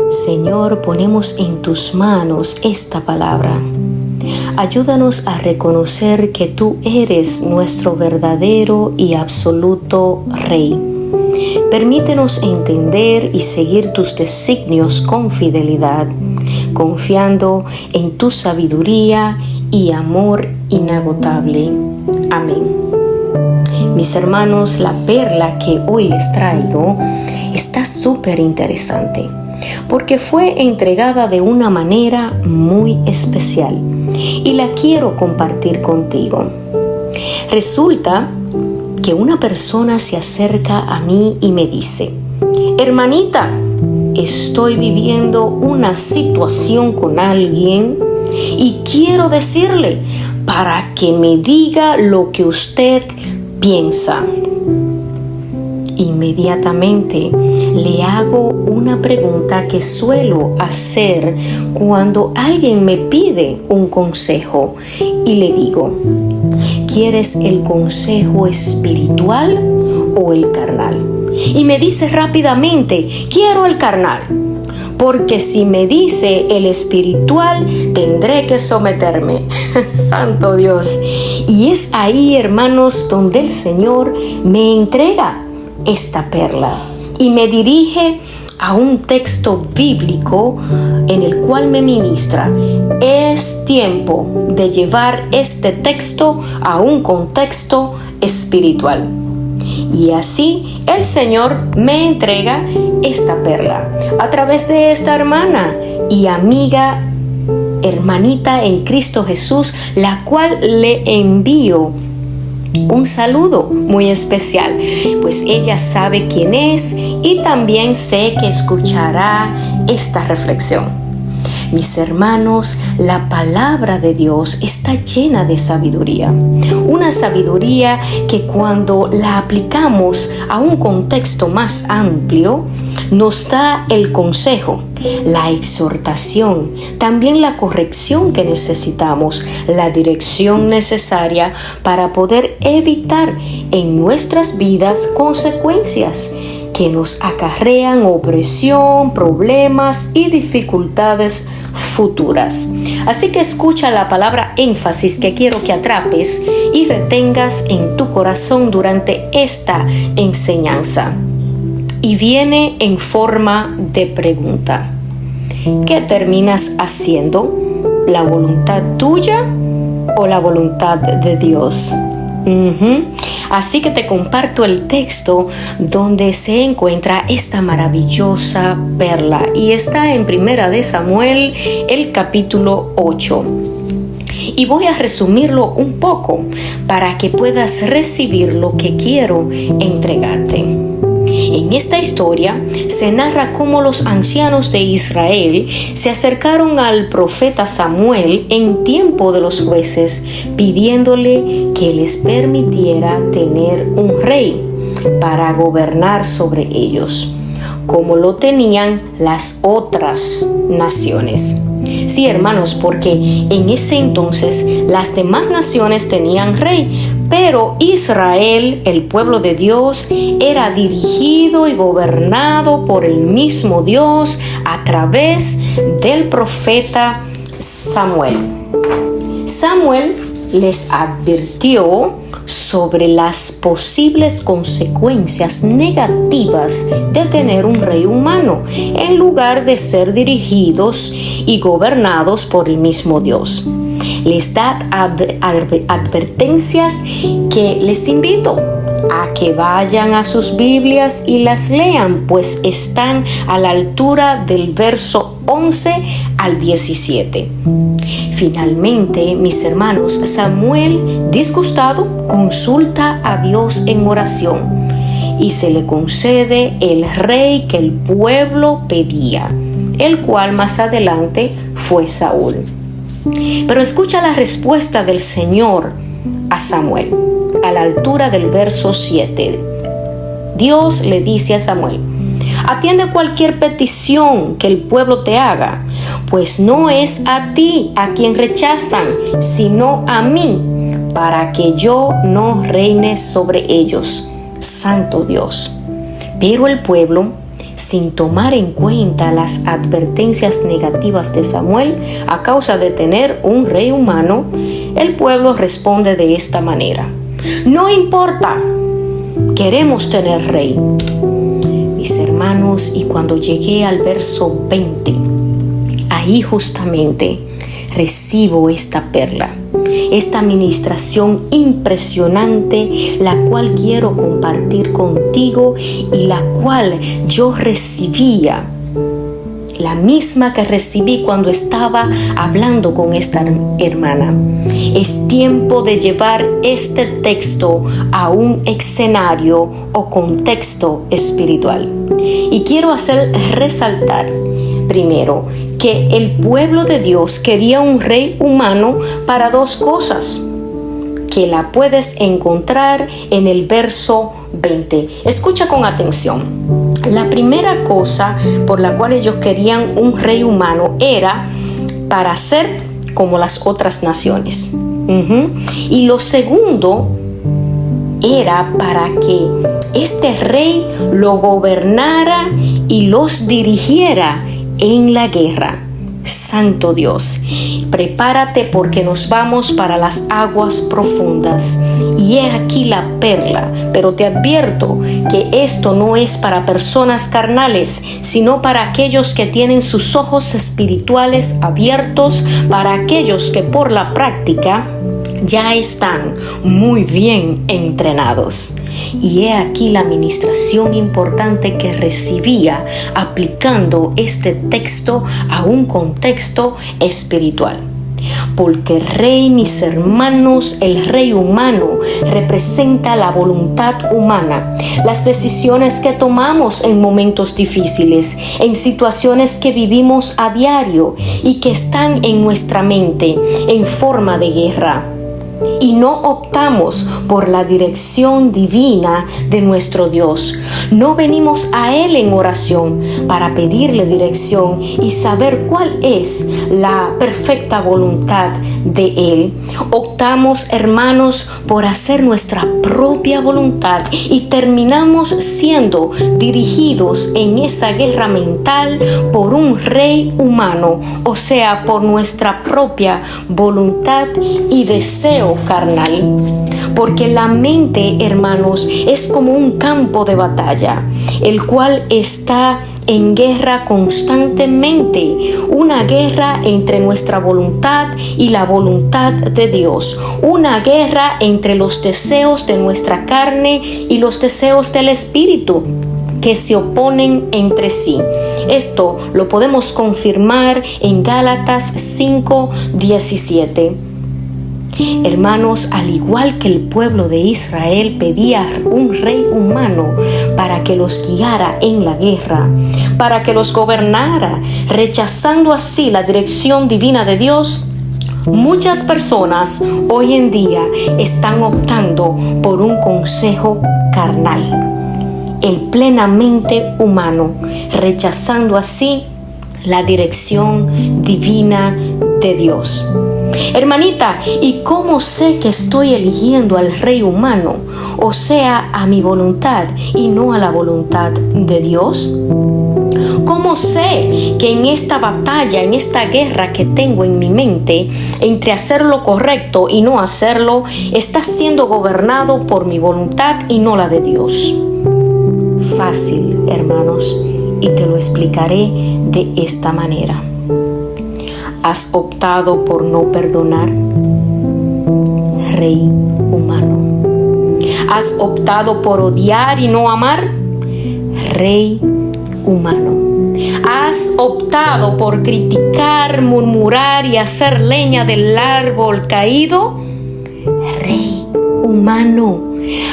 Señor, ponemos en tus manos esta palabra. Ayúdanos a reconocer que tú eres nuestro verdadero y absoluto Rey. Permítenos entender y seguir tus designios con fidelidad, confiando en tu sabiduría y amor inagotable. Amén. Mis hermanos, la perla que hoy les traigo está súper interesante, porque fue entregada de una manera muy especial y la quiero compartir contigo. Resulta que una persona se acerca a mí y me dice: hermanita, estoy viviendo una situación con alguien y quiero decirle para que me diga lo que usted piensa. Inmediatamente le hago una pregunta que suelo hacer cuando alguien me pide un consejo y le digo: ¿quieres el consejo espiritual o el carnal? Y me dice rápidamente: quiero el carnal, porque si me dice el espiritual tendré que someterme. Santo Dios. Y es ahí, hermanos, donde el Señor me entrega esta perla y me dirige a un texto bíblico en el cual me ministra. Es tiempo de llevar este texto a un contexto espiritual. Y así el Señor me entrega esta perla a través de esta hermana y amiga, hermanita en Cristo Jesús, la cual le envío un saludo muy especial, pues ella sabe quién es y también sé que escuchará esta reflexión. Mis hermanos, la palabra de Dios está llena de sabiduría. Una sabiduría que cuando la aplicamos a un contexto más amplio, nos da el consejo, la exhortación, también la corrección que necesitamos, la dirección necesaria para poder evitar en nuestras vidas consecuencias que nos acarrean opresión, problemas y dificultades futuras. Así que escucha la palabra énfasis que quiero que atrapes y retengas en tu corazón durante esta enseñanza. Y viene en forma de pregunta: ¿qué terminas haciendo? ¿La voluntad tuya o la voluntad de Dios? Así que te comparto el texto donde se encuentra esta maravillosa perla y está en Primera de Samuel, el capítulo 8. Y voy a resumirlo un poco para que puedas recibir lo que quiero entregarte. En esta historia se narra cómo los ancianos de Israel se acercaron al profeta Samuel en tiempo de los jueces, pidiéndole que les permitiera tener un rey para gobernar sobre ellos, como lo tenían las otras naciones. Sí, hermanos, porque en ese entonces las demás naciones tenían rey, pero Israel, el pueblo de Dios, era dirigido y gobernado por el mismo Dios a través del profeta Samuel. Samuel les advirtió sobre las posibles consecuencias negativas de tener un rey humano en lugar de ser dirigidos y gobernados por el mismo Dios. Les da advertencias que les invito a que vayan a sus Biblias y las lean, pues están a la altura del verso 11 al 17. Finalmente, mis hermanos, Samuel, disgustado, consulta a Dios en oración y se le concede el rey que el pueblo pedía, el cual más adelante fue Saúl. Pero escucha la respuesta del Señor a Samuel a la altura del verso 7. Dios le dice a Samuel: atiende cualquier petición que el pueblo te haga, pues no es a ti a quien rechazan, sino a mí, para que yo no reine sobre ellos. Santo Dios. Pero el pueblo sin tomar en cuenta las advertencias negativas de Samuel a causa de tener un rey humano, el pueblo responde de esta manera: no importa, queremos tener rey. Mis hermanos, y cuando llegué al verso 20, ahí justamente recibo esta perla, esta administración impresionante, la cual quiero compartir contigo y la cual yo recibía, la misma que recibí cuando estaba hablando con esta hermana. Es tiempo de llevar este texto a un escenario o contexto espiritual. Y quiero resaltar primero que el pueblo de Dios quería un rey humano para dos cosas, que la puedes encontrar en el verso 20. Escucha con atención. La primera cosa por la cual ellos querían un rey humano era para ser como las otras naciones. Y lo segundo era para que este rey lo gobernara y los dirigiera en la guerra. Santo Dios, prepárate porque nos vamos para las aguas profundas. Y he aquí la perla, pero te advierto que esto no es para personas carnales, sino para aquellos que tienen sus ojos espirituales abiertos, para aquellos que por la práctica ya están muy bien entrenados. Y he aquí la administración importante que recibía aplicando este texto a un contexto espiritual. Porque rey, mis hermanos, el rey humano representa la voluntad humana, las decisiones que tomamos en momentos difíciles, en situaciones que vivimos a diario y que están en nuestra mente en forma de guerra. Y no optamos por la dirección divina de nuestro Dios. No venimos a Él en oración para pedirle dirección y saber cuál es la perfecta voluntad de Él. Optamos, hermanos, por hacer nuestra propia voluntad y terminamos siendo dirigidos en esa guerra mental por un rey humano, o sea, por nuestra propia voluntad y deseo carnal. Porque la mente, hermanos, es como un campo de batalla, el cual está en guerra constantemente, una guerra entre nuestra voluntad y la voluntad de Dios, una guerra entre los deseos de nuestra carne y los deseos del espíritu, que se oponen entre sí. Esto lo podemos confirmar en Gálatas 5:17. Hermanos, al igual que el pueblo de Israel pedía un rey humano para que los guiara en la guerra, para que los gobernara, rechazando así la dirección divina de Dios, muchas personas hoy en día están optando por un consejo carnal, el plenamente humano, rechazando así la dirección divina de Dios. Hermanita, ¿y cómo sé que estoy eligiendo al rey humano? O sea, a mi voluntad y no a la voluntad de Dios. ¿Cómo sé que en esta batalla, en esta guerra que tengo en mi mente, entre hacer lo correcto y no hacerlo, está siendo gobernado por mi voluntad y no la de Dios? Fácil, hermanos, y te lo explicaré de esta manera. ¿Has optado por no perdonar? Rey humano. ¿Has optado por odiar y no amar? Rey humano. ¿Has optado por criticar, murmurar y hacer leña del árbol caído? Rey humano.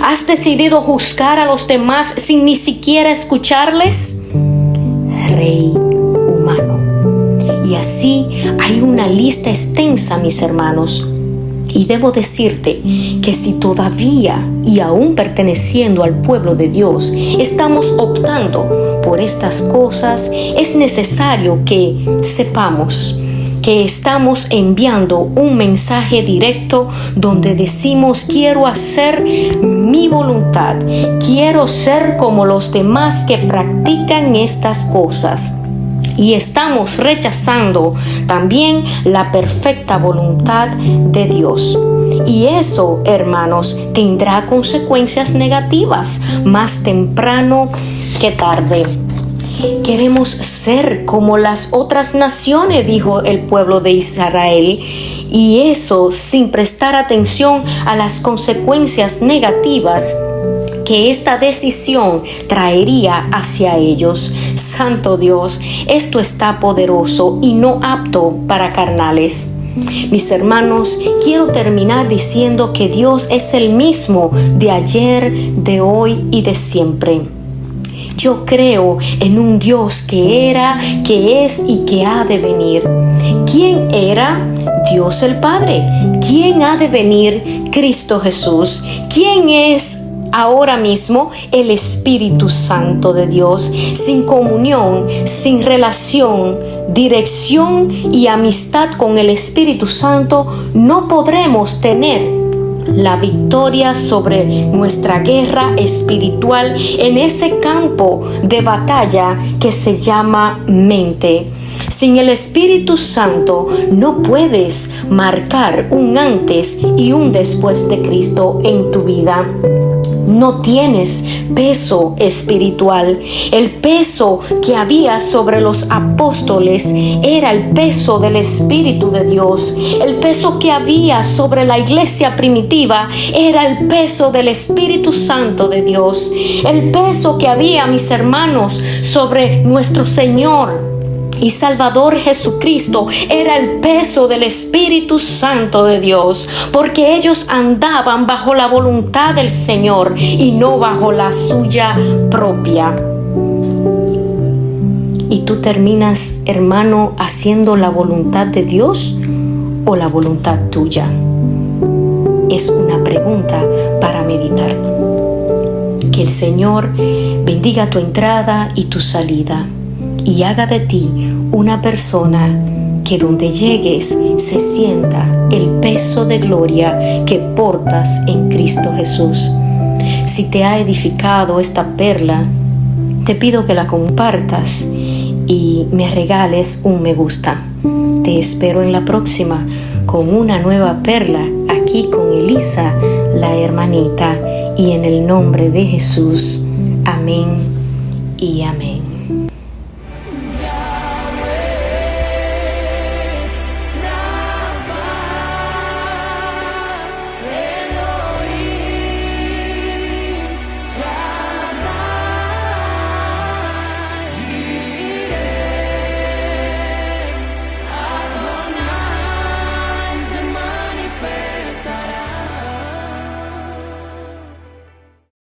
¿Has decidido juzgar a los demás sin ni siquiera escucharles? Rey humano. Y así hay una lista extensa, mis hermanos. Y debo decirte que si todavía y aún perteneciendo al pueblo de Dios estamos optando por estas cosas, es necesario que sepamos que estamos enviando un mensaje directo donde decimos: quiero hacer mi voluntad. Quiero ser como los demás que practican estas cosas. Y estamos rechazando también la perfecta voluntad de Dios. Y eso, hermanos, tendrá consecuencias negativas más temprano que tarde. Queremos ser como las otras naciones, dijo el pueblo de Israel, y eso sin prestar atención a las consecuencias negativas que esta decisión traería hacia ellos. Santo Dios, esto está poderoso y no apto para carnales. Mis hermanos, quiero terminar diciendo que Dios es el mismo de ayer, de hoy y de siempre. Yo creo en un Dios que era, que es y que ha de venir. ¿Quién era? Dios el Padre. ¿Quién ha de venir? Cristo Jesús. ¿Quién es ahora mismo? El Espíritu Santo de Dios. Sin comunión, sin relación, dirección y amistad con el Espíritu Santo, no podremos tener la victoria sobre nuestra guerra espiritual en ese campo de batalla que se llama mente. Sin el Espíritu Santo no puedes marcar un antes y un después de Cristo en tu vida. No tienes peso espiritual. El peso que había sobre los apóstoles era el peso del Espíritu de Dios. El peso que había sobre la iglesia primitiva era el peso del Espíritu Santo de Dios. El peso que había, mis hermanos, sobre nuestro Señor y Salvador Jesucristo era el peso del Espíritu Santo de Dios, porque ellos andaban bajo la voluntad del Señor y no bajo la suya propia. ¿Y tú terminas, hermano, haciendo la voluntad de Dios o la voluntad tuya? Es una pregunta para meditar. Que el Señor bendiga tu entrada y tu salida, y haga de ti una persona que donde llegues se sienta el peso de gloria que portas en Cristo Jesús. Si te ha edificado esta perla, te pido que la compartas y me regales un me gusta. Te espero en la próxima con una nueva perla, aquí con Elisa, la hermanita, y en el nombre de Jesús. Amén y amén.